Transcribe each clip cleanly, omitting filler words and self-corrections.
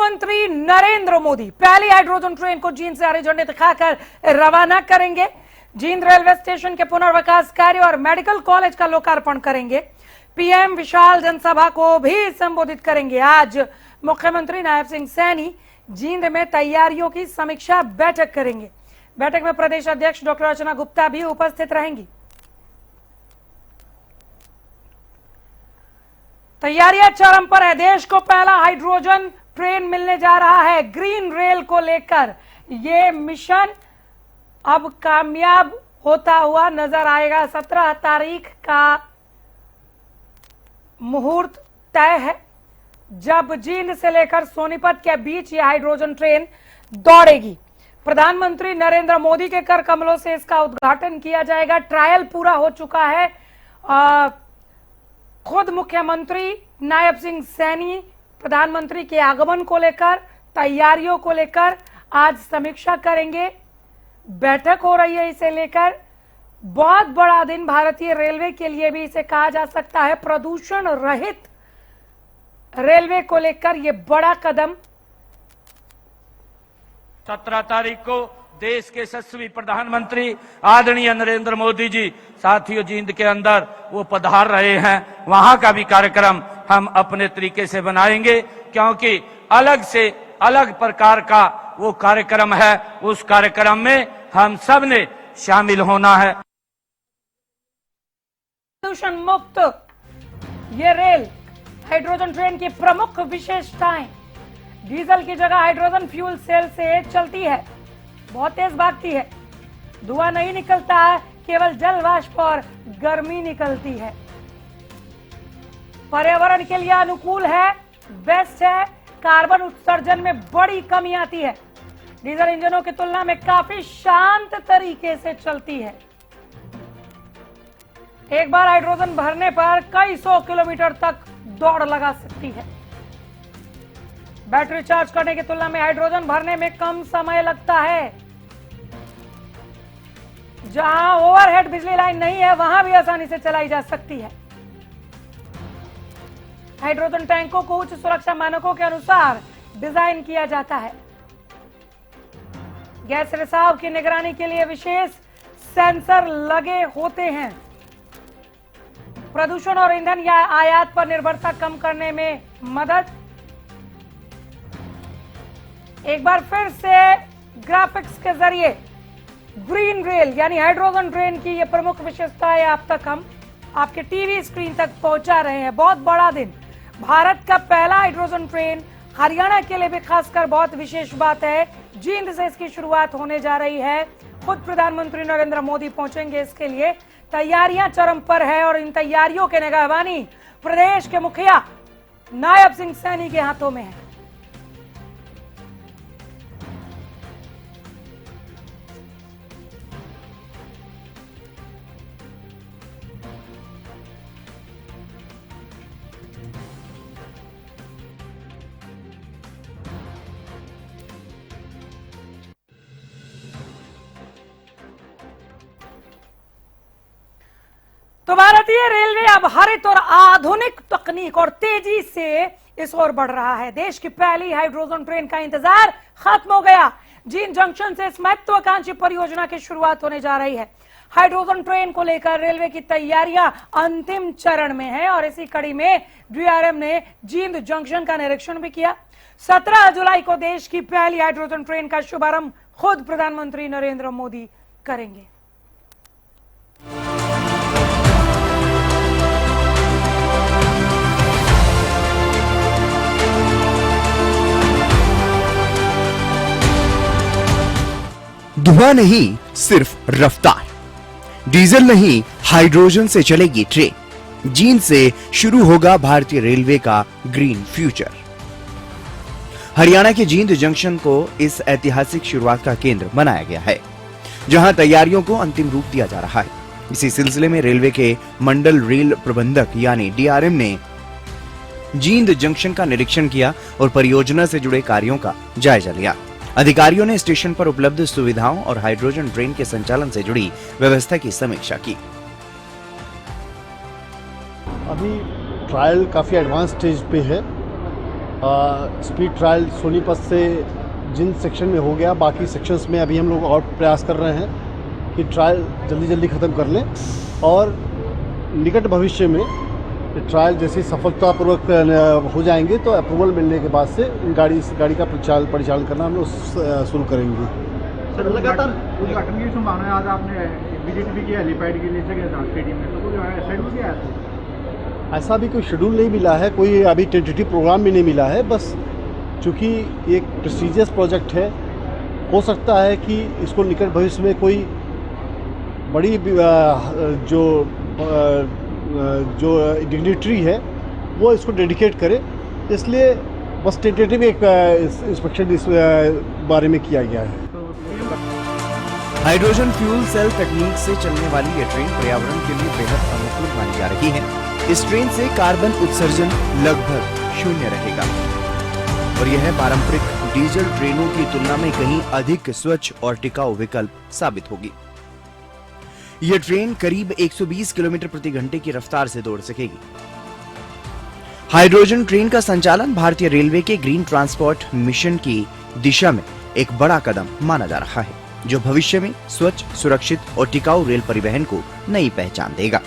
प्रधानमंत्री नरेंद्र मोदी पहली hydrogen train को जींद से हरी झंडी दिखाकर रवाना करेंगे। जींद रेलवे स्टेशन के पुनर्विकास कार्य और मेडिकल कॉलेज का लोकार्पण करेंगे। पीएम विशाल जनसभा को भी संबोधित करेंगे। आज मुख्यमंत्री नायब सिंह सैनी जींद में तैयारियों की समीक्षा बैठक करेंगे। बैठक में प्रदेश अध्यक्ष डॉक्टर अर्चना गुप्ता भी उपस्थित रहेंगी। तैयारियां चरम पर है। देश को पहला हाइड्रोजन ट्रेन मिलने जा रहा है। ग्रीन रेल को लेकर यह मिशन अब कामयाब होता हुआ नजर आएगा। 17 तारीख का मुहूर्त तय है जब जींद से लेकर सोनीपत के बीच यह हाइड्रोजन ट्रेन दौड़ेगी। प्रधानमंत्री नरेंद्र मोदी के कर कमलों से इसका उद्घाटन किया जाएगा। ट्रायल पूरा हो चुका है। खुद मुख्यमंत्री नायब सिंह सैनी प्रधानमंत्री के आगमन को लेकर तैयारियों को लेकर आज समीक्षा करेंगे। बैठक हो रही है इसे लेकर। बहुत बड़ा दिन भारतीय रेलवे के लिए भी इसे कहा जा सकता है। प्रदूषण रहित रेलवे को लेकर यह बड़ा कदम। 17 तारीख को देश के यशस्वी प्रधानमंत्री आदरणीय नरेंद्र मोदी जी साथियों जींद के अंदर वो पधार रहे हैं। वहां का भी कार्यक्रम हम अपने तरीके से बनाएंगे, क्योंकि अलग से अलग प्रकार का वो कार्यक्रम है। उस कार्यक्रम में हम सब ने शामिल होना है। प्रदूषण मुक्त ये रेल हाइड्रोजन ट्रेन की प्रमुख विशेषताएं। डीजल की जगह हाइड्रोजन फ्यूल सेल से चलती है। बहुत तेज भागती है। धुआं नहीं निकलता है, केवल जल वाष्प और गर्मी निकलती है। पर्यावरण के लिए अनुकूल है, बेस्ट है। कार्बन उत्सर्जन में बड़ी कमी आती है। डीजल इंजनों की तुलना में काफी शांत तरीके से चलती है। एक बार हाइड्रोजन भरने पर कई 100 किलोमीटर तक दौड़ लगा सकती है। बैटरी चार्ज करने की तुलना में हाइड्रोजन भरने में कम समय लगता है। जहां ओवरहेड बिजली लाइन नहीं है वहां भी आसानी से चलाई जा सकती है। हाइड्रोजन टैंकों को उच्च सुरक्षा मानकों के अनुसार डिजाइन किया जाता है। गैस रिसाव की निगरानी के लिए विशेष सेंसर लगे होते हैं। प्रदूषण और ईंधन या आयात पर निर्भरता कम करने में मदद। एक बार फिर से ग्राफिक्स के जरिए ग्रीन रेल यानी हाइड्रोजन ट्रेन की ये प्रमुख विशेषताएं आप तक हम आपके टीवी स्क्रीन तक पहुंचा रहे हैं। बहुत बड़ा दिन। भारत का पहला हाइड्रोजन ट्रेन हरियाणा के लिए भी खासकर बहुत विशेष बात है। जींद से इसकी शुरुआत होने जा रही है। खुद प्रधानमंत्री नरेंद्र मोदी पहुंचेंगे इसके लिए। तैयारियां चरम पर है और इन तैयारियों के निगरानी प्रदेश के मुखिया नायब सिंह सैनी के हाथों में है। तो भारतीय रेलवे अब हरित और आधुनिक तकनीक और तेजी से इस ओर बढ़ रहा है। देश की पहली हाइड्रोजन ट्रेन का इंतजार खत्म हो गया। जींद जंक्शन से इस महत्वाकांक्षी परियोजना की शुरुआत होने जा रही है। हाइड्रोजन ट्रेन को लेकर रेलवे की तैयारियां अंतिम चरण में है और इसी कड़ी में डीआरएम ने जींद जंक्शन का निरीक्षण भी किया। 17 जुलाई को देश की पहली हाइड्रोजन ट्रेन का शुभारंभ खुद प्रधानमंत्री नरेंद्र मोदी करेंगे। धुआं नहीं, सिर्फ रफ्तार। डीजल नहीं, हाइड्रोजन से चलेगी ट्रेन। जींद से शुरू होगा भारतीय रेलवे का ग्रीन फ्यूचर। हरियाणा के जींद जंक्शन को इस ऐतिहासिक शुरुआत का केंद्र बनाया गया है, जहां तैयारियों को अंतिम रूप दिया जा रहा है। इसी सिलसिले में रेलवे के मंडल रेल प्रबंधक यानी डीआरएम ने जींद जंक्शन का निरीक्षण किया और परियोजना से जुड़े कार्यों का जायजा लिया। अधिकारियों ने स्टेशन पर उपलब्ध सुविधाओं और हाइड्रोजन ट्रेन के संचालन से जुड़ी व्यवस्था की समीक्षा की। अभी ट्रायल काफ़ी एडवांस स्टेज पे है स्पीड ट्रायल सोनीपत से जिन सेक्शन में हो गया, बाकी सेक्शंस में अभी हम लोग और प्रयास कर रहे हैं कि ट्रायल जल्दी जल्दी ख़त्म कर लें और निकट भविष्य में ट्रायल जैसे सफलतापूर्वक हो जाएंगे तो अप्रूवल मिलने के बाद से इस गाड़ी का परिचालन करना हम लोग शुरू करेंगे। सर लगातार उद्घाटन की संभावना है। आज आपने विजिट भी किया हेलीपैड के लिए जगह स्टेडियम में, तो कोई शेड्यूल क्या है? ऐसा भी कोई शेड्यूल नहीं मिला है, कोई अभी टेंटेटिव प्रोग्राम भी नहीं मिला है। बस चूँकि एक प्रेस्टीजियस प्रोजेक्ट है, हो सकता है कि इसको निकट भविष्य में कोई बड़ी जो डिग्निटरी है वो इसको डेडिकेट करे, इसलिए बस टेंटेटिव एक इंस्पेक्शन इस बारे में किया गया है। हाइड्रोजन फ्यूल सेल तकनीक से चलने वाली ये ट्रेन पर्यावरण के लिए बेहद अनुकूल मानी जा रही है। इस ट्रेन से कार्बन उत्सर्जन लगभग शून्य रहेगा और यह पारंपरिक डीजल ट्रेनों की तुलना में कहीं अधिक स्वच्छ और टिकाऊ विकल्प साबित होगी। यह ट्रेन करीब 120 किलोमीटर प्रति घंटे की रफ्तार से दौड़ सकेगी। हाइड्रोजन ट्रेन का संचालन भारतीय रेलवे के ग्रीन ट्रांसपोर्ट मिशन की दिशा में एक बड़ा कदम माना जा रहा है, जो भविष्य में स्वच्छ, सुरक्षित और टिकाऊ रेल परिवहन को नई पहचान देगा।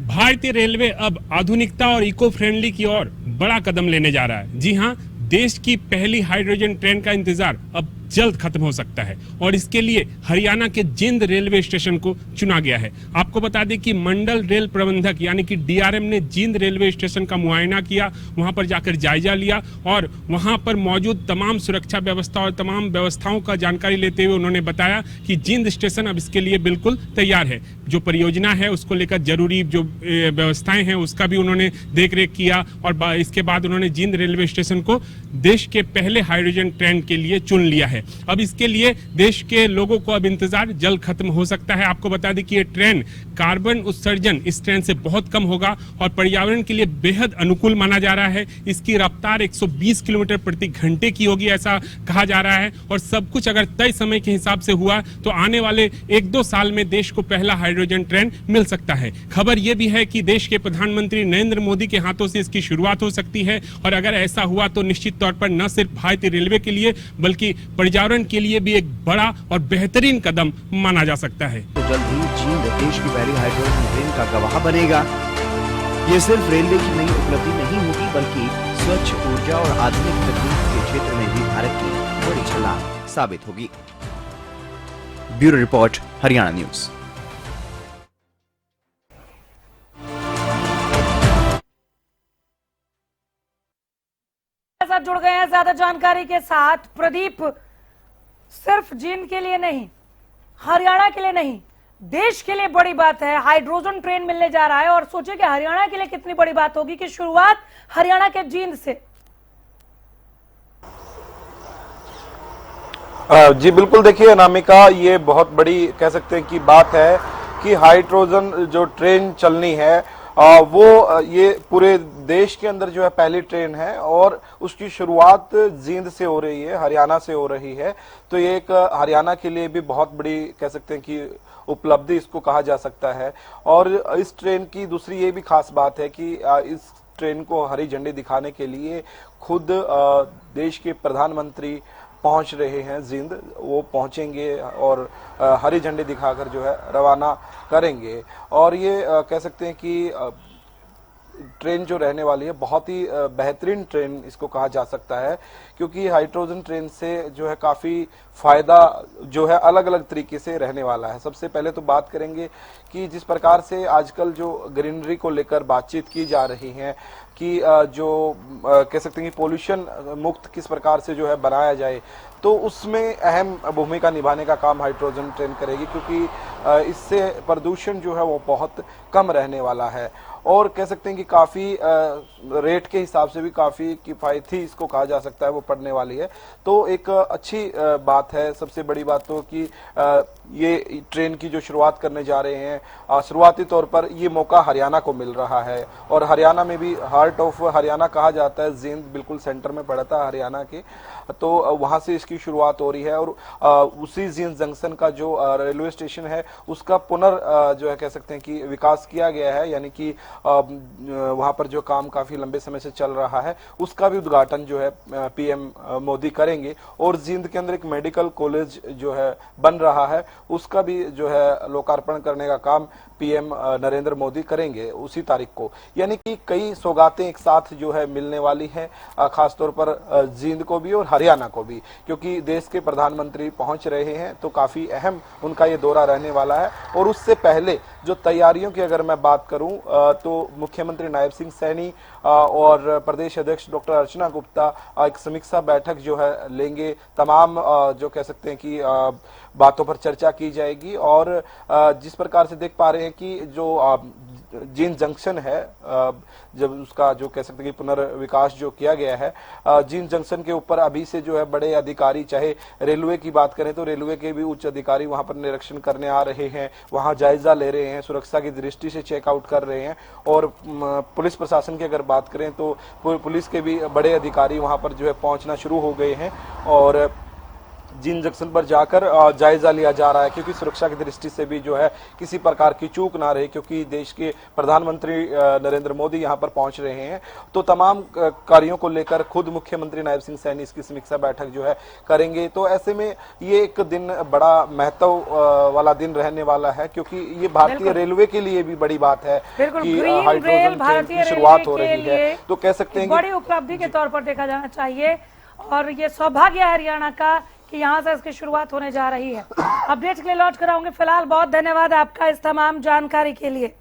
भारतीय रेलवे अब आधुनिकता और इको फ्रेंडली की ओर बड़ा कदम लेने जा रहा है। जी हां, देश की पहली हाइड्रोजन ट्रेन का इंतजार अब जल्द खत्म हो सकता है और इसके लिए हरियाणा के जिंद रेलवे स्टेशन को चुना गया है। आपको बता दें कि मंडल रेल प्रबंधक यानी कि डीआरएम ने जिंद रेलवे स्टेशन का मुआयना किया, वहां पर जाकर जायजा लिया और वहां पर मौजूद तमाम सुरक्षा व्यवस्था और तमाम व्यवस्थाओं का जानकारी लेते हुए उन्होंने बताया कि जिंद स्टेशन अब इसके लिए बिल्कुल तैयार है। जो परियोजना है उसको लेकर जरूरी जो व्यवस्थाएं हैं उसका भी उन्होंने देखरेख किया और इसके बाद उन्होंने जिंद रेलवे स्टेशन को देश के पहले हाइड्रोजन ट्रेन के लिए चुन लिया है। अब इसके लिए देश के लोगों को अब इंतजार जल्द खत्म हो सकता है। आपको बता दें कि ये ट्रेन कार्बन उत्सर्जन इस ट्रेन से बहुत कम होगा और पर्यावरण के लिए बेहद अनुकूल माना जा रहा है। इसकी रफ्तार 120 किलोमीटर प्रति घंटे की होगी, ऐसा कहा जा रहा है। और सब कुछ अगर तय समय के हिसाब से हुआ तो आने वाले 1-2 साल में देश को पहला हाइड्रोजन ट्रेन मिल सकता है। खबर यह भी है कि देश के प्रधानमंत्री नरेंद्र मोदी के हाथों से इसकी शुरुआत हो सकती है और अगर ऐसा हुआ तो निश्चित तौर पर न सिर्फ भारतीय रेलवे के लिए बल्कि पर्यावरण के लिए भी एक बड़ा और बेहतरीन कदम माना जा सकता है। तो जल्द ही जिंद देश की पहली हाइड्रोजन ट्रेन का गवाह बनेगा। ये सिर्फ रेलवे की नई उपलब्धि नहीं होगी बल्कि स्वच्छ ऊर्जा और आधुनिक तकनीक के क्षेत्र में भी भारत की बड़ी छलांग साबित होगी। Bureau report, Haryana news. साथ जुड़ गए हैं ज्यादा जानकारी के साथ प्रदीप। सिर्फ जिंद के लिए नहीं, हरियाणा के लिए नहीं, देश के लिए बड़ी बात है, हाइड्रोजन ट्रेन मिलने जा रहा है। और सोचिए कि हरियाणा के लिए कितनी बड़ी बात होगी कि शुरुआत हरियाणा के जिंद से। जी बिल्कुल, देखिए अनामिका, ये बहुत बड़ी कह सकते हैं कि बात है कि हाइड्रोजन जो ट्रेन चलनी है वो ये पूरे देश के अंदर जो है पहली ट्रेन है और उसकी शुरुआत जींद से हो रही है, हरियाणा से हो रही है। तो ये एक हरियाणा के लिए भी बहुत बड़ी कह सकते हैं कि उपलब्धि इसको कहा जा सकता है। और इस ट्रेन की दूसरी ये भी खास बात है कि इस ट्रेन को हरी झंडी दिखाने के लिए खुद देश के प्रधानमंत्री पहुंच रहे हैं जिंद। वो पहुंचेंगे और हरी झंडी दिखाकर जो है रवाना करेंगे। और ये कह सकते हैं कि ट्रेन जो रहने वाली है बहुत ही बेहतरीन ट्रेन इसको कहा जा सकता है, क्योंकि हाइड्रोजन ट्रेन से जो है काफ़ी फ़ायदा जो है अलग अलग तरीके से रहने वाला है। सबसे पहले तो बात करेंगे कि जिस प्रकार से आजकल जो ग्रीनरी को लेकर बातचीत की जा रही है कि जो कह सकते हैं कि पोल्यूशन मुक्त किस प्रकार से जो है बनाया जाए, तो उसमें अहम भूमिका निभाने का काम हाइड्रोजन ट्रेन करेगी, क्योंकि इससे प्रदूषण जो है वो बहुत कम रहने वाला है। और कह सकते हैं कि काफ़ी रेट के हिसाब से भी काफ़ी किफ़ायती इसको कहा जा सकता है वो पड़ने वाली है। तो एक अच्छी बात है। सबसे बड़ी बात तो कि ये ट्रेन की जो शुरुआत करने जा रहे हैं, शुरुआती तौर पर ये मौका हरियाणा को मिल रहा है। और हरियाणा में भी हार्ट ऑफ हरियाणा कहा जाता है, जींद बिल्कुल सेंटर में पड़ता है हरियाणा के, तो वहां से इसकी शुरुआत हो रही है। और उसी जींद जंक्शन का जो रेलवे स्टेशन है उसका जो है कह सकते हैं कि विकास किया गया है, यानी कि वहां पर जो काम काफी लंबे समय से चल रहा है उसका भी उद्घाटन जो है पीएम मोदी करेंगे। और जींद के अंदर एक मेडिकल कॉलेज जो है बन रहा है उसका भी जो है लोकार्पण करने का काम पीएम नरेंद्र मोदी करेंगे उसी तारीख को। यानी कि कई सौगातें एक साथ जो है मिलने वाली हैं, खासतौर पर जींद को भी और हरियाणा को भी, क्योंकि देश के प्रधानमंत्री पहुंच रहे हैं तो काफी अहम उनका ये दौरा रहने वाला है। और उससे पहले जो तैयारियों की अगर मैं बात करूं तो मुख्यमंत्री नायब सिंह सैनी और प्रदेश अध्यक्ष डॉक्टर अर्चना गुप्ता एक समीक्षा बैठक जो है लेंगे। तमाम जो कह सकते हैं कि बातों पर चर्चा की जाएगी। और जिस प्रकार से देख पा रहे हैं कि जो जींद जंक्शन है, जब उसका जो कह सकते हैं कि पुनर्विकास जो किया गया है, जींद जंक्शन के ऊपर अभी से जो है बड़े अधिकारी, चाहे रेलवे की बात करें तो रेलवे के भी उच्च अधिकारी वहां पर निरीक्षण करने आ रहे हैं, वहां जायजा ले रहे हैं, सुरक्षा की दृष्टि से चेकआउट कर रहे हैं। और पुलिस प्रशासन की अगर बात करें तो पुलिस के भी बड़े अधिकारी वहां पर जो है पहुंचना शुरू हो गए हैं और जींद जंक्शन पर जाकर जायजा लिया जा रहा है, क्योंकि सुरक्षा की दृष्टि से भी जो है किसी प्रकार की चूक ना रहे, क्योंकि देश के प्रधानमंत्री नरेंद्र मोदी यहां पर पहुंच रहे हैं। तो तमाम कार्यों को लेकर खुद मुख्यमंत्री नायब सिंह सैनी इसकी समीक्षा बैठक जो है करेंगे। तो ऐसे में ये एक दिन बड़ा महत्व वाला दिन रहने वाला है, क्योंकि ये भारतीय रेलवे के लिए भी बड़ी बात है कि हाइड्रोजन ट्रेन की शुरुआत हो रही है। तो कह सकते हैं बड़ी उपलब्धि के तौर पर देखा जाना चाहिए और ये सौभाग्य है हरियाणा का कि यहाँ से इसकी शुरुआत होने जा रही है। अपडेट के लिए लौट कर आऊंगे। फिलहाल बहुत धन्यवाद आपका इस तमाम जानकारी के लिए।